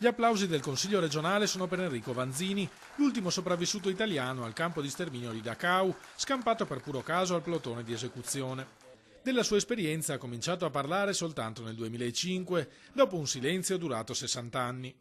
Gli applausi del Consiglio regionale sono per Enrico Vanzini, l'ultimo sopravvissuto italiano al campo di sterminio di Dachau, scampato per puro caso al plotone di esecuzione. Della sua esperienza ha cominciato a parlare soltanto nel 2005, dopo un silenzio durato 60 anni.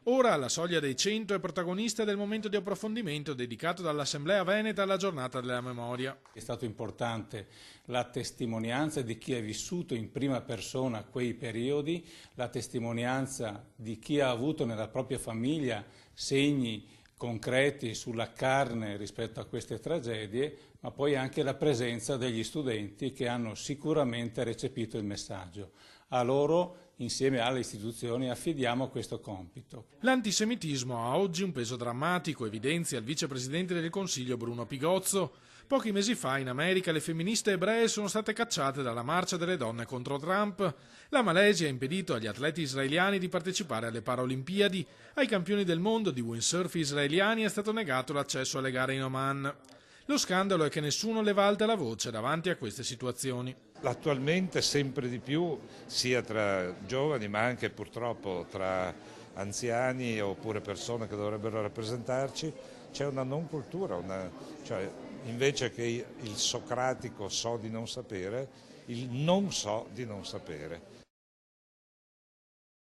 Ora, alla soglia dei 100, è protagonista del momento di approfondimento dedicato dall'Assemblea Veneta alla giornata della memoria. È stato importante la testimonianza di chi ha vissuto in prima persona quei periodi, la testimonianza di chi ha avuto nella propria famiglia segni concreti sulla carne rispetto a queste tragedie, ma poi anche la presenza degli studenti che hanno sicuramente recepito il messaggio. A loro, insieme alle istituzioni, affidiamo questo compito. L'antisemitismo ha oggi un peso drammatico, evidenzia il vicepresidente del Consiglio Bruno Pigozzo. Pochi mesi fa in America le femministe ebree sono state cacciate dalla marcia delle donne contro Trump. La Malesia ha impedito agli atleti israeliani di partecipare alle Paralimpiadi. Ai campioni del mondo di windsurf israeliani è stato negato l'accesso alle gare in Oman. Lo scandalo è che nessuno leva alta la voce davanti a queste situazioni. Attualmente sempre di più, sia tra giovani ma anche purtroppo tra anziani oppure persone che dovrebbero rappresentarci, c'è una non cultura, cioè invece che il socratico so di non sapere, il non so di non sapere.